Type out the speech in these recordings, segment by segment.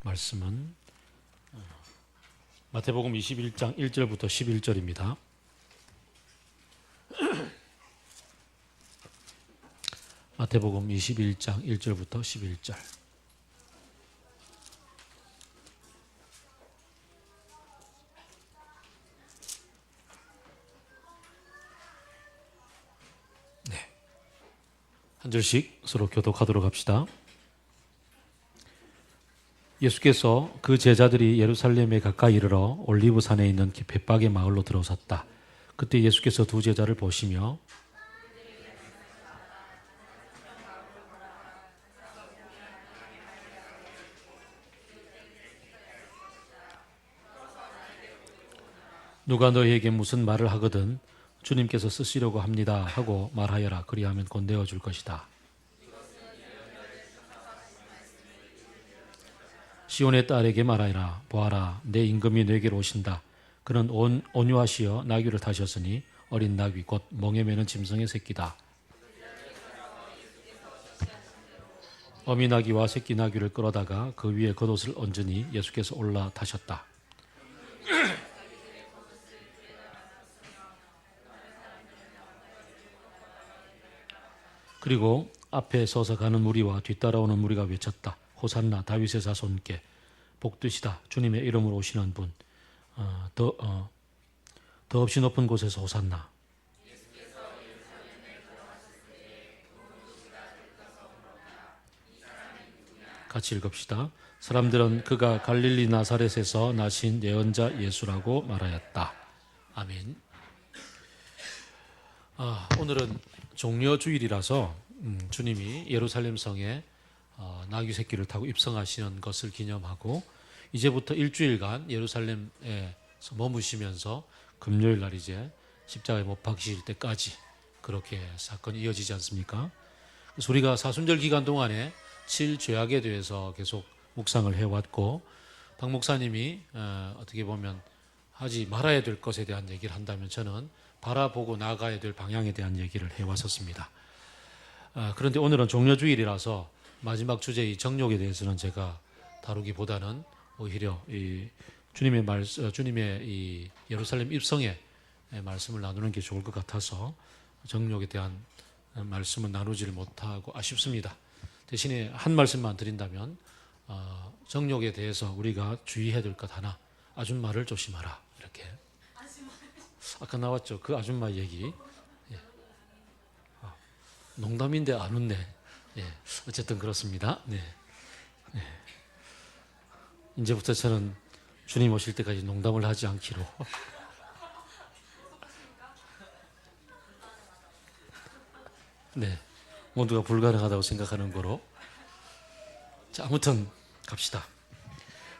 말씀은 마태복음 21장 1절부터 11절입니다. 마태복음 21장 1절부터 11절. 네. 한 절씩 서로 교독하도록 합시다. 예수께서 그 제자들이 예루살렘에 가까이 이르러 올리브산에 있는 벳박의 마을로 들어섰다. 그때 예수께서 두 제자를 보시며 누가 너희에게 무슨 말을 하거든 주님께서 쓰시려고 합니다 하고 말하여라. 그리하면 곧 내어줄 것이다. 시온의 딸에게 말하여라. 보아라, 내 임금이 내게로 오신다. 그는 온유하시어 나귀를 타셨으니 어린 나귀 곧 멍에 매는 짐승의 새끼다. 어미 나귀와 새끼 나귀를 끌어다가 그 위에 겉옷을 얹으니 예수께서 올라타셨다. 그리고 앞에 서서 가는 무리와 뒤따라오는 무리가 외쳤다. 호산나 다윗의 자손께 복되시다. 주님의 이름으로 오시는 분. 더없이 높은 곳에서 호산나. 같이 읽읍시다. 사람들은 그가 갈릴리 나사렛에서 나신 예언자 예수라고 말하였다. 아멘. 오늘은 종려주일이라서 주님이 예루살렘 성에 나귀 새끼를 타고 입성하시는 것을 기념하고 이제부터 일주일간 예루살렘에서 머무시면서 금요일 날 이제 십자가에 못 박히실 때까지 그렇게 사건이 이어지지 않습니까? 그래서 우리가 사순절 기간 동안에 7죄악에 대해서 계속 묵상을 해왔고 박 목사님이 어떻게 보면 하지 말아야 될 것에 대한 얘기를 한다면 저는 바라보고 나가야 될 방향에 대한 얘기를 해왔었습니다. 그런데 오늘은 종려주일이라서 마지막 주제의 정욕에 대해서는 제가 다루기보다는 오히려 주님의 이 예루살렘 입성의 말씀을 나누는 게 좋을 것 같아서 정욕에 대한 말씀은 나누지를 못하고 아쉽습니다. 대신에 한 말씀만 드린다면 정욕에 대해서 우리가 주의해야 될 것 하나, 아줌마를 조심하라. 이렇게 아까 나왔죠. 그 아줌마 얘기. 예. 농담인데 안 웃네. 예. 어쨌든 그렇습니다. 네. 네. 이제부터 저는 주님 오실 때까지 농담을 하지 않기로. 네. 모두가 불가능하다고 생각하는 거로. 자, 아무튼 갑시다.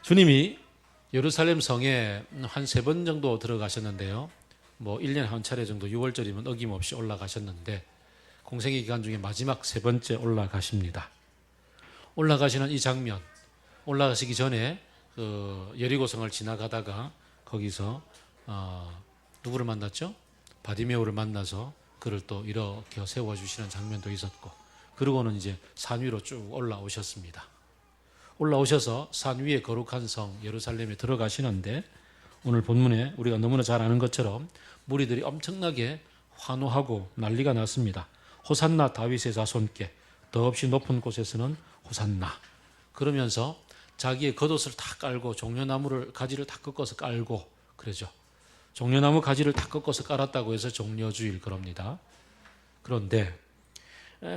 주님이 예루살렘 성에 한 3번 정도 들어가셨는데요. 1년에 한 차례 정도 6월절이면 어김없이 올라가셨는데 공생의 기간 중에 마지막 3번째 올라가십니다. 올라가시는 이 장면, 올라가시기 전에 그 여리고성을 지나가다가 거기서 누구를 만났죠? 바디메오를 만나서 그를 또 일으켜 세워주시는 장면도 있었고, 그러고는 이제 산 위로 쭉 올라오셨습니다. 올라오셔서 산 위에 거룩한 성 예루살렘에 들어가시는데 오늘 본문에 우리가 너무나 잘 아는 것처럼 무리들이 엄청나게 환호하고 난리가 났습니다. 호산나 다윗의 자손께, 더없이 높은 곳에서는 호산나. 그러면서 자기의 겉옷을 다 깔고 종려나무를 가지를 다 꺾어서 깔고 그러죠. 종려나무 가지를 다 꺾어서 깔았다고 해서 종려주일 그럽니다. 그런데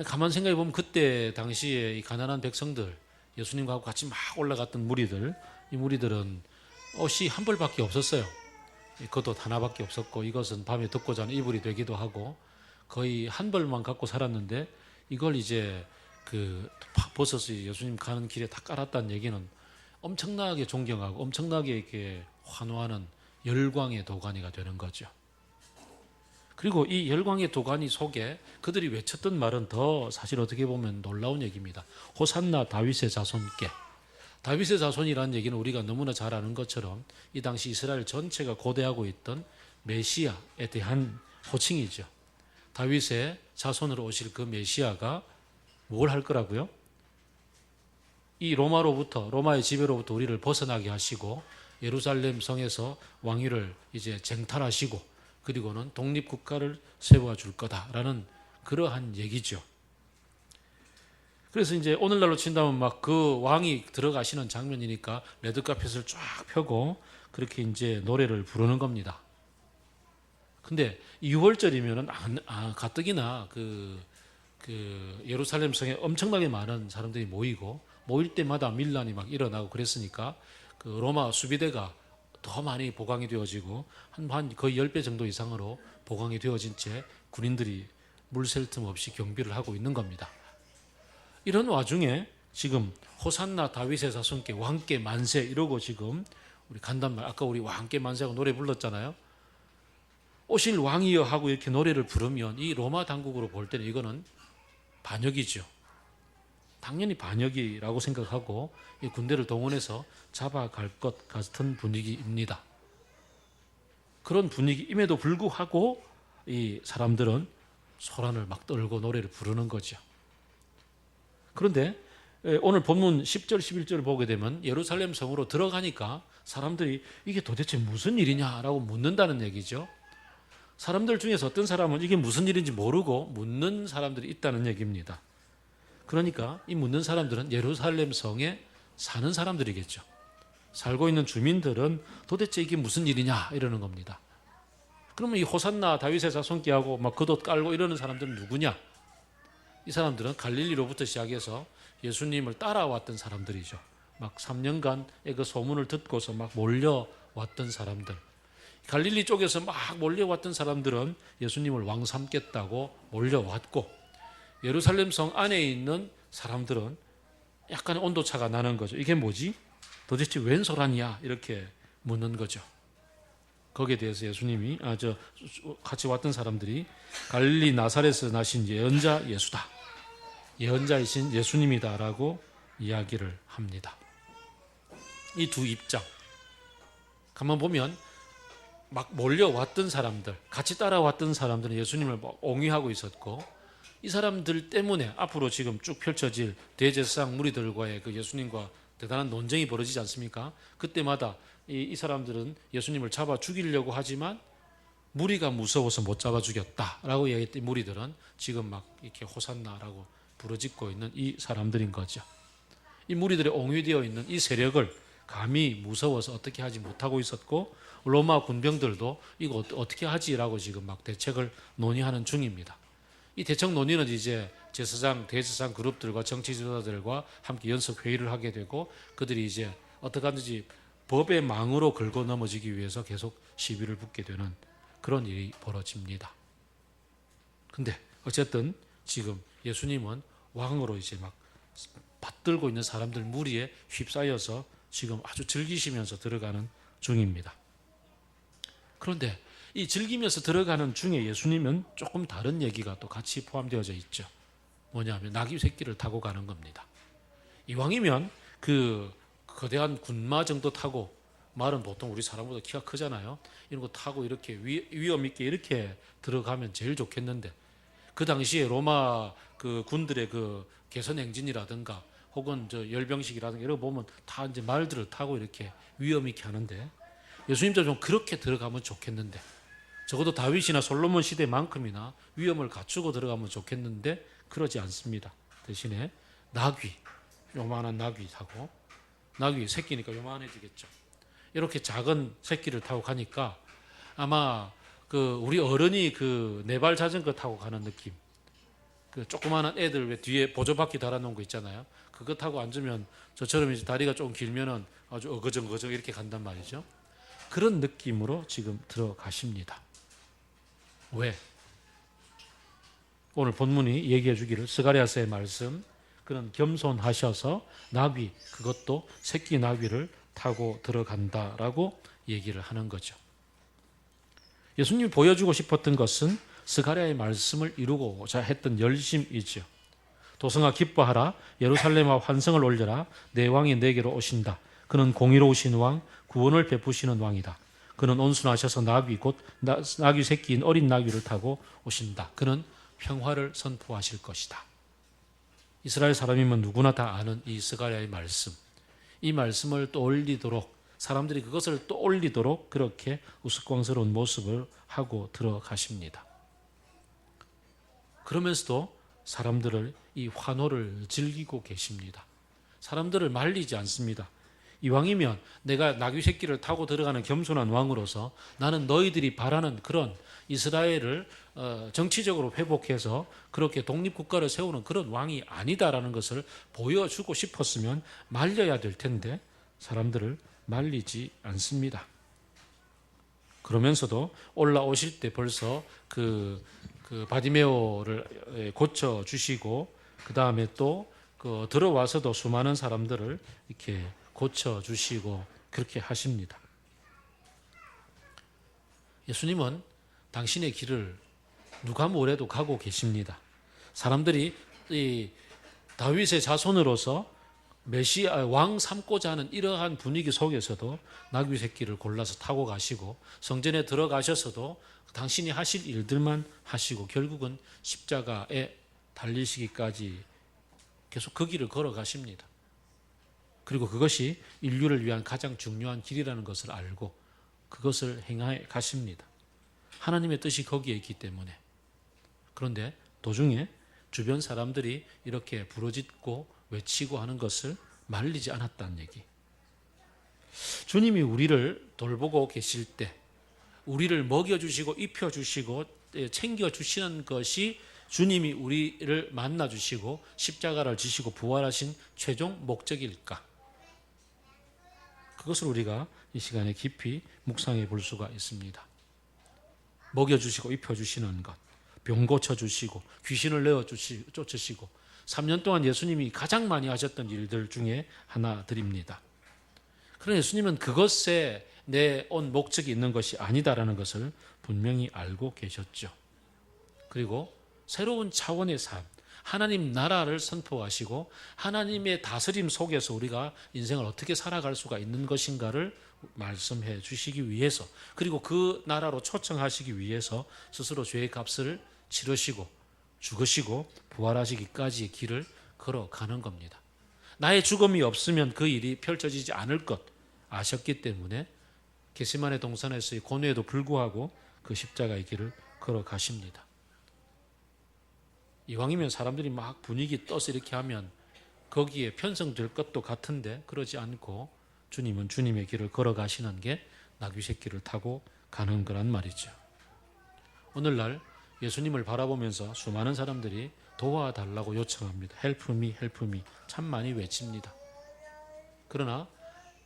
가만 생각해 보면 그때 당시에 이 가난한 백성들, 예수님과 같이 막 올라갔던 무리들, 이 무리들은 옷이 한 벌밖에 없었어요. 겉옷 하나밖에 없었고 이것은 밤에 덮고 자는 이불이 되기도 하고 거의 한 벌만 갖고 살았는데 이걸 이제 그 벗어서 예수님 가는 길에 다 깔았다는 얘기는 엄청나게 존경하고 엄청나게 이렇게 환호하는 열광의 도가니가 되는 거죠. 그리고 이 열광의 도가니 속에 그들이 외쳤던 말은 더 사실 어떻게 보면 놀라운 얘기입니다. 호산나 다윗의 자손께. 다윗의 자손이라는 얘기는 우리가 너무나 잘 아는 것처럼 이 당시 이스라엘 전체가 고대하고 있던 메시아에 대한 호칭이죠. 다윗의 자손으로 오실 그 메시아가 뭘 할 거라고요? 이 로마의 지배로부터 우리를 벗어나게 하시고 예루살렘 성에서 왕위를 이제 쟁탈하시고 그리고는 독립국가를 세워줄 거다라는 그러한 얘기죠. 그래서 이제 오늘날로 친다면 막 그 왕이 들어가시는 장면이니까 레드카펫을 쫙 펴고 그렇게 이제 노래를 부르는 겁니다. 근데 6월절이면은 가뜩이나 그 예루살렘 성에 엄청나게 많은 사람들이 모이고 모일 때마다 밀란이 막 일어나고 그랬으니까 그 로마 수비대가 더 많이 보강이 되어지고 한 거의 10배 정도 이상으로 보강이 되어진 채 군인들이 물 샐 틈 없이 경비를 하고 있는 겁니다. 이런 와중에 지금 호산나 다윗의 자손께 왕께 만세 이러고 지금 우리 간단말 아까 우리 왕께 만세하고 노래 불렀잖아요. 오실 왕이여 하고 이렇게 노래를 부르면 이 로마 당국으로 볼 때는 이거는 반역이죠. 당연히 반역이라고 생각하고 이 군대를 동원해서 잡아갈 것 같은 분위기입니다. 그런 분위기임에도 불구하고 이 사람들은 소란을 막 떨고 노래를 부르는 거죠. 그런데 오늘 본문 10절 11절을 보게 되면 예루살렘 성으로 들어가니까 사람들이 이게 도대체 무슨 일이냐라고 묻는다는 얘기죠. 사람들 중에서 어떤 사람은 이게 무슨 일인지 모르고 묻는 사람들이 있다는 얘기입니다. 그러니까 이 묻는 사람들은 예루살렘 성에 사는 사람들이겠죠. 살고 있는 주민들은 도대체 이게 무슨 일이냐 이러는 겁니다. 그러면 이 호산나 다윗의 자손께 하고 막 겉옷 깔고 이러는 사람들은 누구냐? 이 사람들은 갈릴리로부터 시작해서 예수님을 따라왔던 사람들이죠. 막 3년간의 그 소문을 듣고서 막 몰려왔던 사람들. 갈릴리 쪽에서 막 몰려왔던 사람들은 예수님을 왕 삼겠다고 몰려왔고 예루살렘 성 안에 있는 사람들은 약간의 온도차가 나는 거죠. 이게 뭐지? 도대체 웬 소란이야? 이렇게 묻는 거죠. 거기에 대해서 예수님이 같이 왔던 사람들이 갈릴리 나사렛에서 나신 예언자 예수다. 예언자이신 예수님이다라고 이야기를 합니다. 이 두 입장 가만 보면 막 몰려왔던 사람들, 같이 따라왔던 사람들은 예수님을 옹위하고 있었고 이 사람들 때문에 앞으로 지금 쭉 펼쳐질 대제사장 무리들과의 그 예수님과 대단한 논쟁이 벌어지지 않습니까? 그때마다 이 사람들은 예수님을 잡아 죽이려고 하지만 무리가 무서워서 못 잡아 죽였다라고 얘기했던 무리들은 지금 막 이렇게 호산나라고 부르짖고 있는 이 사람들인 거죠. 이 무리들의 옹위되어 있는 이 세력을 감히 무서워서 어떻게 하지 못하고 있었고 로마 군병들도 이거 어떻게 하지라고 지금 막 대책을 논의하는 중입니다. 이 대책 논의는 이제 제사장, 대제사장 그룹들과 정치 지도자들과 함께 연습 회의를 하게 되고 그들이 이제 어떻게 하든지 법의 망으로 긁어 넘어지기 위해서 계속 시비를 붙게 되는 그런 일이 벌어집니다. 근데 어쨌든 지금 예수님은 왕으로 이제 막 받들고 있는 사람들 무리에 휩싸여서 지금 아주 즐기시면서 들어가는 중입니다. 그런데 이 즐기면서 들어가는 중에 예수님은 조금 다른 얘기가 또 같이 포함되어져 있죠. 뭐냐면 나귀 새끼를 타고 가는 겁니다. 이왕이면 그 거대한 군마 정도 타고 말은 보통 우리 사람보다 키가 크잖아요. 이런 거 타고 이렇게 위험 있게 이렇게 들어가면 제일 좋겠는데 그 당시에 로마 그 군들의 그 개선 행진이라든가 혹은 저 열병식이라든가 이런 거 보면 다 이제 말들을 타고 이렇게 위험 있게 하는데 예수님도 좀 그렇게 들어가면 좋겠는데 적어도 다윗이나 솔로몬 시대만큼이나 위험을 갖추고 들어가면 좋겠는데 그러지 않습니다. 대신에 나귀, 요만한 나귀 타고 나귀 새끼니까 요만해지겠죠. 이렇게 작은 새끼를 타고 가니까 아마 그 우리 어른이 그 네발 자전거 타고 가는 느낌. 그 조그마한 애들 왜 뒤에 보조바퀴 달아놓은 거 있잖아요. 그거 타고 앉으면 저처럼 이제 다리가 좀 길면은 아주 어거정어거정 이렇게 간단 말이죠. 그런 느낌으로 지금 들어가십니다. 왜? 오늘 본문이 얘기해 주기를 스가랴서의 말씀 그는 겸손하셔서 나귀 그것도 새끼 나귀를 타고 들어간다라고 얘기를 하는 거죠. 예수님이 보여주고 싶었던 것은 스가랴의 말씀을 이루고자 했던 열심이죠. 도성아 기뻐하라 예루살렘아 환성을 올려라 내 왕이 내게로 오신다. 그는 공의로우신 왕 구원을 베푸시는 왕이다. 그는 온순하셔서 나귀 곧 나귀 새끼인 어린 나귀를 타고 오신다. 그는 평화를 선포하실 것이다. 이스라엘 사람이면 누구나 다 아는 이 스가랴의 말씀, 이 말씀을 떠올리도록 사람들이 그것을 떠올리도록 그렇게 우스꽝스러운 모습을 하고 들어가십니다. 그러면서도 사람들을 이 환호를 즐기고 계십니다. 사람들을 말리지 않습니다. 이왕이면 내가 나귀 새끼를 타고 들어가는 겸손한 왕으로서 나는 너희들이 바라는 그런 이스라엘을 정치적으로 회복해서 그렇게 독립국가를 세우는 그런 왕이 아니다라는 것을 보여주고 싶었으면 말려야 될 텐데 사람들을 말리지 않습니다. 그러면서도 올라오실 때 벌써 그 바디메오를 고쳐주시고 그 다음에 또 들어와서도 수많은 사람들을 이렇게 고쳐주시고 그렇게 하십니다. 예수님은 당신의 길을 누가 뭐래도 가고 계십니다. 사람들이 이 다윗의 자손으로서 메시아 왕 삼고자 하는 이러한 분위기 속에서도 나귀 새끼를 골라서 타고 가시고 성전에 들어가셔서도 당신이 하실 일들만 하시고 결국은 십자가에 달리시기까지 계속 그 길을 걸어가십니다. 그리고 그것이 인류를 위한 가장 중요한 길이라는 것을 알고 그것을 행해 가십니다. 하나님의 뜻이 거기에 있기 때문에. 그런데 도중에 주변 사람들이 이렇게 부르짖고 외치고 하는 것을 말리지 않았다는 얘기. 주님이 우리를 돌보고 계실 때 우리를 먹여주시고 입혀주시고 챙겨주시는 것이 주님이 우리를 만나주시고 십자가를 지시고 부활하신 최종 목적일까? 그것을 우리가 이 시간에 깊이 묵상해 볼 수가 있습니다. 먹여주시고 입혀주시는 것, 병 고쳐주시고 귀신을 쫓으시고 3년 동안 예수님이 가장 많이 하셨던 일들 중에 하나들입니다. 그러나 예수님은 그것에 내 온 목적이 있는 것이 아니다라는 것을 분명히 알고 계셨죠. 그리고 새로운 차원의 삶, 하나님 나라를 선포하시고 하나님의 다스림 속에서 우리가 인생을 어떻게 살아갈 수가 있는 것인가를 말씀해 주시기 위해서 그리고 그 나라로 초청하시기 위해서 스스로 죄의 값을 치르시고 죽으시고 부활하시기까지의 길을 걸어가는 겁니다. 나의 죽음이 없으면 그 일이 펼쳐지지 않을 것 아셨기 때문에 겟세마네 동산에서의 고뇌에도 불구하고 그 십자가의 길을 걸어가십니다. 이왕이면 사람들이 막 분위기 떠서 이렇게 하면 거기에 편성될 것도 같은데 그러지 않고 주님은 주님의 길을 걸어가시는 게 나귀 새끼를 타고 가는 거란 말이죠. 오늘날 예수님을 바라보면서 수많은 사람들이 도와달라고 요청합니다. Help me, help me. 참 많이 외칩니다. 그러나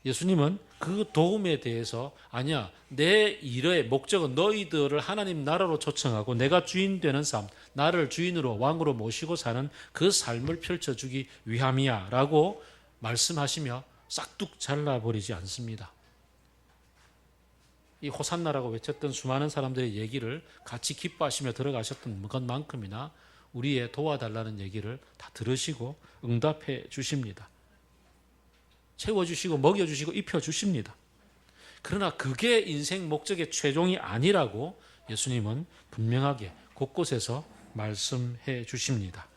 예수님은 그 도움에 대해서 아니야, 내 일의 목적은 너희들을 하나님 나라로 초청하고 내가 주인 되는 삶, 나를 주인으로 왕으로 모시고 사는 그 삶을 펼쳐주기 위함이야 라고 말씀하시며 싹둑 잘라버리지 않습니다. 이 호산나라고 외쳤던 수많은 사람들의 얘기를 같이 기뻐하시며 들어가셨던 것만큼이나 우리의 도와달라는 얘기를 다 들으시고 응답해 주십니다. 채워주시고 먹여주시고 입혀주십니다. 그러나 그게 인생 목적의 최종이 아니라고 예수님은 분명하게 곳곳에서 말씀해 주십니다.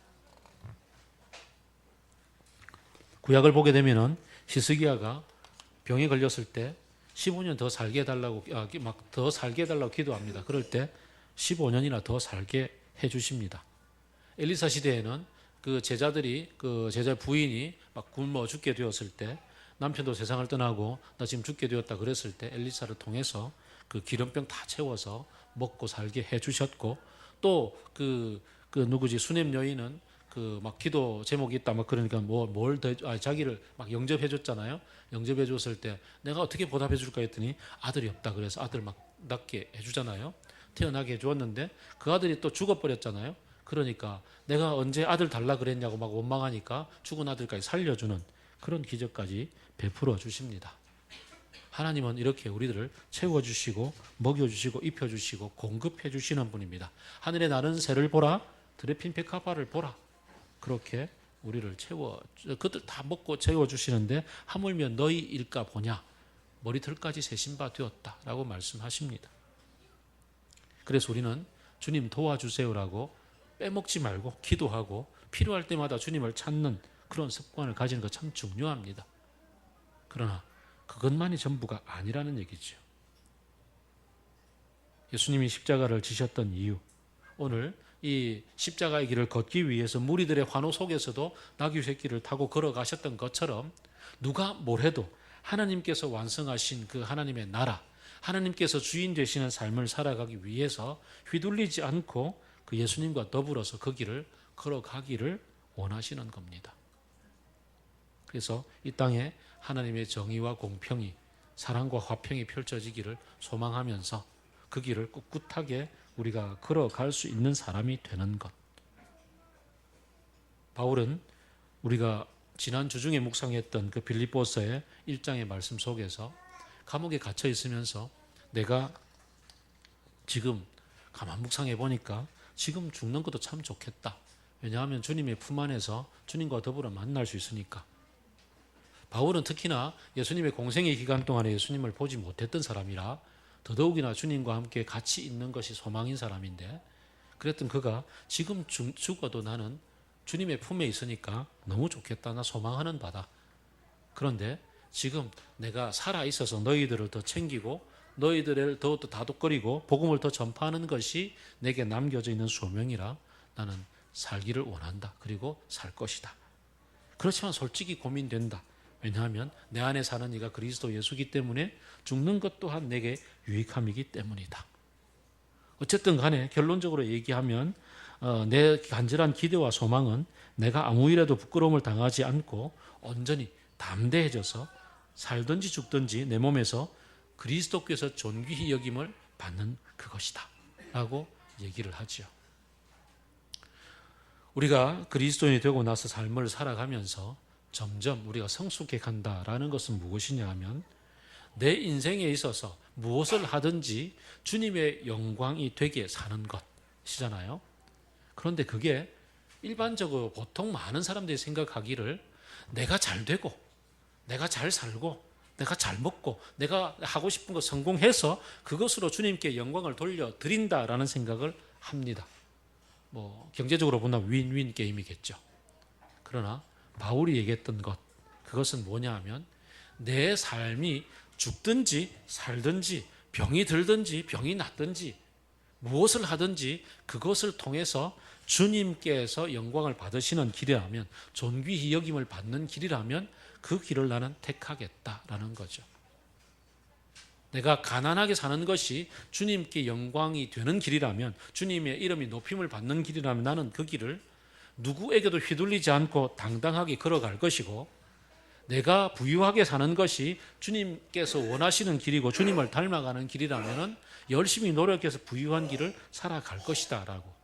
구약을 보게 되면은 히스기야가 병에 걸렸을 때 15년 더 살게 해달라고 더 살게 해달라고 기도합니다. 그럴 때 15년이나 더 살게 해주십니다. 엘리사 시대에는 그 제자들이 그 제자 부인이 막 굶어 죽게 되었을 때 남편도 세상을 떠나고 나 지금 죽게 되었다 그랬을 때 엘리사를 통해서 그 기름병 다 채워서 먹고 살게 해주셨고 또 그 누구지 수넴 여인은 그 막 기도 제목이 있다 막 그러니까 자기를 막 영접해 줬잖아요. 영접해 줬을 때 내가 어떻게 보답해 줄까 했더니 아들이 없다 그래서 아들 막 낳게 해주잖아요. 태어나게 해주었는데 그 아들이 또 죽어버렸잖아요. 그러니까 내가 언제 아들 달라 그랬냐고 막 원망하니까 죽은 아들까지 살려주는 그런 기적까지 베풀어 주십니다. 하나님은 이렇게 우리들을 채워주시고 먹여주시고 입혀주시고 공급해 주시는 분입니다. 하늘에 나는 새를 보라 들에 핀 백합화를 보라 그렇게 우리를 그들 다 먹고 채워주시는데 하물며 너희 일까 보냐 머리털까지 세신 바 되었다라고 말씀하십니다. 그래서 우리는 주님 도와주세요라고 빼먹지 말고 기도하고 필요할 때마다 주님을 찾는 그런 습관을 가지는 것 참 중요합니다. 그러나 그것만이 전부가 아니라는 얘기죠. 예수님이 십자가를 지셨던 이유, 오늘 이 십자가의 길을 걷기 위해서 무리들의 환호 속에서도 나귀 새끼를 타고 걸어가셨던 것처럼 누가 뭘 해도 하나님께서 완성하신 그 하나님의 나라, 하나님께서 주인 되시는 삶을 살아가기 위해서 휘둘리지 않고 그 예수님과 더불어서 그 길을 걸어가기를 원하시는 겁니다. 그래서 이 땅에 하나님의 정의와 공평이, 사랑과 화평이 펼쳐지기를 소망하면서 그 길을 꿋꿋하게 우리가 걸어갈 수 있는 사람이 되는 것. 바울은 우리가 지난 주중에 묵상했던 그 빌립보서의 1장의 말씀 속에서 감옥에 갇혀 있으면서 내가 지금 가만 묵상해 보니까 지금 죽는 것도 참 좋겠다. 왜냐하면 주님의 품 안에서 주님과 더불어 만날 수 있으니까. 바울은 특히나 예수님의 공생의 기간 동안에 예수님을 보지 못했던 사람이라 더더욱이나 주님과 함께 같이 있는 것이 소망인 사람인데, 그랬던 그가 지금 죽어도 나는 주님의 품에 있으니까 너무 좋겠다. 나 소망하는 바다. 그런데 지금 내가 살아있어서 너희들을 더 챙기고 너희들을 더 다독거리고 복음을 더 전파하는 것이 내게 남겨져 있는 소명이라 나는 살기를 원한다. 그리고 살 것이다. 그렇지만 솔직히 고민된다. 왜냐하면 내 안에 사는 이가 그리스도 예수기 때문에 죽는 것 또한 내게 유익함이기 때문이다. 어쨌든 간에 결론적으로 얘기하면 내 간절한 기대와 소망은 내가 아무 일에도 부끄러움을 당하지 않고 온전히 담대해져서 살든지 죽든지 내 몸에서 그리스도께서 존귀히 여김을 받는 그것이다 라고 얘기를 하죠. 우리가 그리스도인이 되고 나서 삶을 살아가면서 점점 우리가 성숙해 간다라는 것은 무엇이냐 하면 내 인생에 있어서 무엇을 하든지 주님의 영광이 되게 사는 것이잖아요. 그런데 그게 일반적으로 보통 많은 사람들이 생각하기를 내가 잘 되고 내가 잘 살고 내가 잘 먹고 내가 하고 싶은 거 성공해서 그것으로 주님께 영광을 돌려드린다라는 생각을 합니다. 경제적으로 보면 윈윈 게임이겠죠. 그러나 바울이 얘기했던 것, 그것은 뭐냐 하면 내 삶이 죽든지 살든지 병이 들든지 병이 낫든지 무엇을 하든지 그것을 통해서 주님께서 영광을 받으시는 길이라면, 존귀히 여김을 받는 길이라면 그 길을 나는 택하겠다라는 거죠. 내가 가난하게 사는 것이 주님께 영광이 되는 길이라면, 주님의 이름이 높임을 받는 길이라면 나는 그 길을 누구에게도 휘둘리지 않고 당당하게 걸어갈 것이고, 내가 부유하게 사는 것이 주님께서 원하시는 길이고 주님을 닮아가는 길이라면 열심히 노력해서 부유한 길을 살아갈 것이다 라고.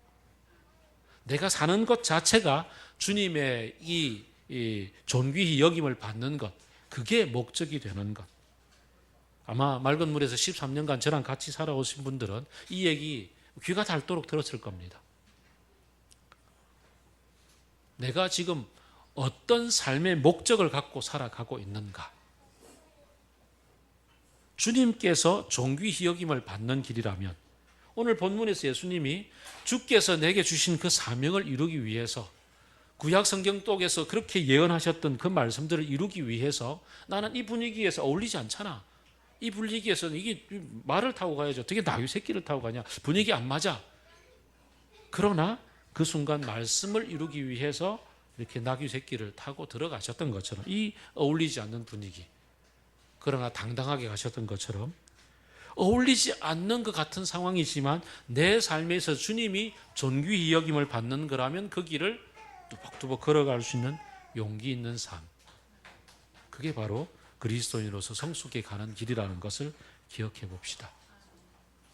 내가 사는 것 자체가 주님의 이 존귀히 여김을 받는 것, 그게 목적이 되는 것. 아마 맑은 물에서 13년간 저랑 같이 살아오신 분들은 이 얘기 귀가 닳도록 들었을 겁니다. 내가 지금 어떤 삶의 목적을 갖고 살아가고 있는가? 주님께서 존귀히 여김을 받는 길이라면, 오늘 본문에서 예수님이 주께서 내게 주신 그 사명을 이루기 위해서 구약 성경 속에서 그렇게 예언하셨던 그 말씀들을 이루기 위해서 나는 이 분위기에서 어울리지 않잖아. 이 분위기에서는 이게 말을 타고 가야죠. 어떻게 나귀 새끼를 타고 가냐. 분위기 안 맞아. 그러나 그 순간 말씀을 이루기 위해서 이렇게 나귀 새끼를 타고 들어가셨던 것처럼, 이 어울리지 않는 분위기, 그러나 당당하게 가셨던 것처럼 어울리지 않는 것 같은 상황이지만 내 삶에서 주님이 존귀히 여김을 받는 거라면 그 길을 뚜벅뚜벅 걸어갈 수 있는 용기 있는 삶, 그게 바로 그리스도인으로서 성숙해 가는 길이라는 것을 기억해 봅시다.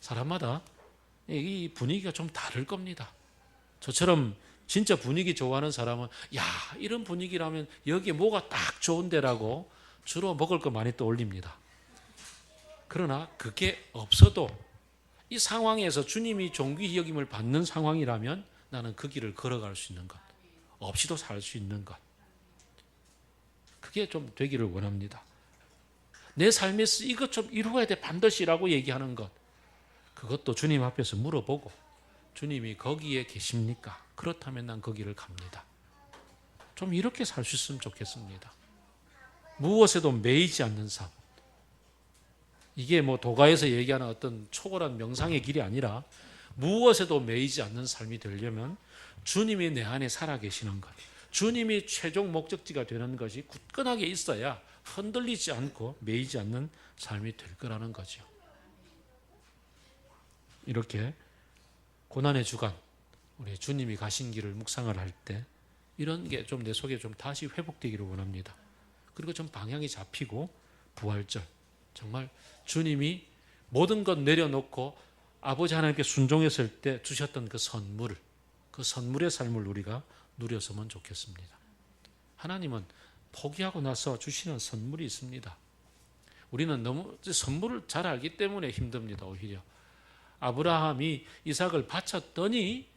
사람마다 이 분위기가 좀 다를 겁니다. 저처럼 진짜 분위기 좋아하는 사람은 야, 이런 분위기라면 여기에 뭐가 딱 좋은데라고 주로 먹을 거 많이 떠올립니다. 그러나 그게 없어도 이 상황에서 주님이 존귀히 여김을 받는 상황이라면 나는 그 길을 걸어갈 수 있는 것, 없이도 살 수 있는 것, 그게 좀 되기를 원합니다. 내 삶에서 이것 좀 이루어야 돼 반드시라고 얘기하는 것, 그것도 주님 앞에서 물어보고 주님이 거기에 계십니까? 그렇다면 난 거기를 갑니다. 좀 이렇게 살 수 있으면 좋겠습니다. 무엇에도 매이지 않는 삶. 이게 뭐 도가에서 얘기하는 어떤 초월한 명상의 길이 아니라 무엇에도 매이지 않는 삶이 되려면 주님이 내 안에 살아계시는 것, 주님이 최종 목적지가 되는 것이 굳건하게 있어야 흔들리지 않고 매이지 않는 삶이 될 거라는 거죠. 이렇게 고난의 주간, 우리 주님이 가신 길을 묵상을 할 때 이런 게 좀 내 속에 좀 다시 회복되기를 원합니다. 그리고 좀 방향이 잡히고 부활절, 정말 주님이 모든 것 내려놓고 아버지 하나님께 순종했을 때 주셨던 그 선물의 삶을 우리가 누렸으면 좋겠습니다. 하나님은 포기하고 나서 주시는 선물이 있습니다. 우리는 너무 선물을 잘 알기 때문에 힘듭니다. 오히려 아브라함이 이삭을 바쳤더니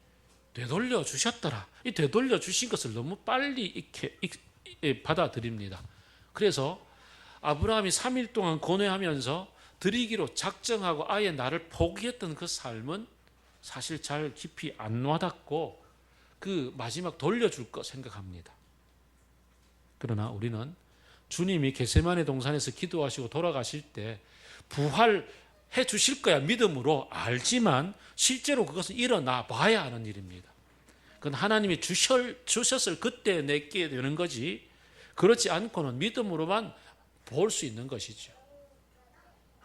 되돌려 주셨더라. 이 되돌려 주신 것을 너무 빨리 이렇게 받아들입니다. 그래서 아브라함이 3일 동안 고뇌하면서 드리기로 작정하고 아예 나를 포기했던 그 삶은 사실 잘 깊이 안 와닿고 그 마지막 돌려줄 거 생각합니다. 그러나 우리는 주님이 겟세마네 동산에서 기도하시고 돌아가실 때 부활해 주실 거야 믿음으로 알지만 실제로 그것은 일어나 봐야 하는 일입니다. 그건 하나님이 주셨을 그때 내게 되는 거지 그렇지 않고는 믿음으로만 볼 수 있는 것이죠.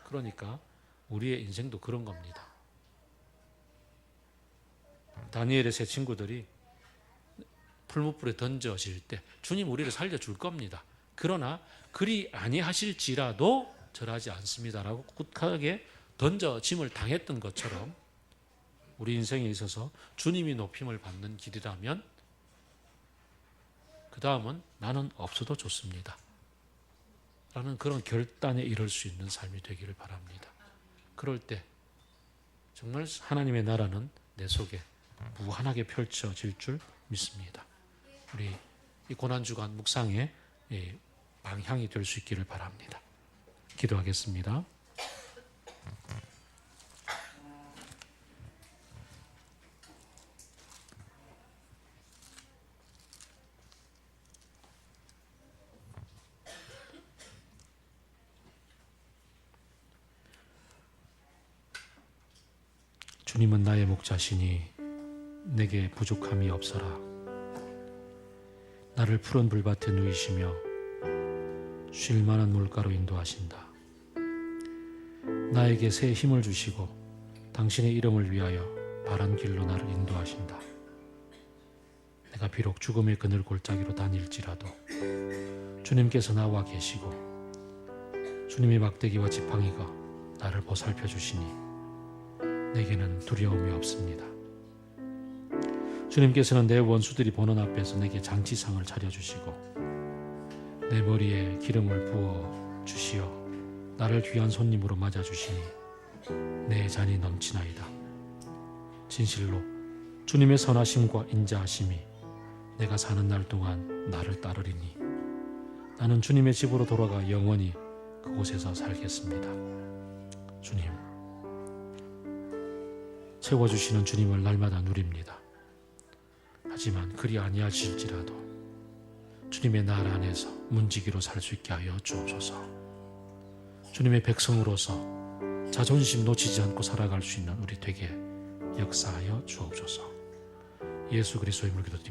그러니까 우리의 인생도 그런 겁니다. 다니엘의 세 친구들이 풀무불에 던져질 때 주님 우리를 살려줄 겁니다. 그러나 그리 아니하실지라도 절하지 않습니다라고 굳건하게 던져짐을 당했던 것처럼 우리 인생에 있어서 주님이 높임을 받는 길이라면 그 다음은 나는 없어도 좋습니다 라는 그런 결단에 이를 수 있는 삶이 되기를 바랍니다. 그럴 때 정말 하나님의 나라는 내 속에 무한하게 펼쳐질 줄 믿습니다. 우리 이 고난주간 묵상의 방향이 될 수 있기를 바랍니다. 기도하겠습니다. 주님은 나의 목자시니 내게 부족함이 없어라. 나를 푸른 불밭에 누이시며 쉴 만한 물가로 인도하신다. 나에게 새 힘을 주시고 당신의 이름을 위하여 바른 길로 나를 인도하신다. 내가 비록 죽음의 그늘 골짜기로 다닐지라도 주님께서 나와 계시고 주님의 막대기와 지팡이가 나를 보살펴 주시니 내게는 두려움이 없습니다. 주님께서는 내 원수들이 보는 앞에서 내게 잔치상을 차려주시고 내 머리에 기름을 부어 주시어 나를 귀한 손님으로 맞아주시니 내 잔이 넘치나이다. 진실로 주님의 선하심과 인자하심이 내가 사는 날 동안 나를 따르리니 나는 주님의 집으로 돌아가 영원히 그곳에서 살겠습니다. 주님, 채워주시는 주님을 날마다 누립니다. 하지만 그리 아니하실지라도 주님의 나라 안에서 문지기로 살 수 있게 하여 주옵소서. 주님의 백성으로서 자존심 놓치지 않고 살아갈 수 있는 우리 되게 역사하여 주옵소서. 예수 그리스도의 이름으로 기도드립니다.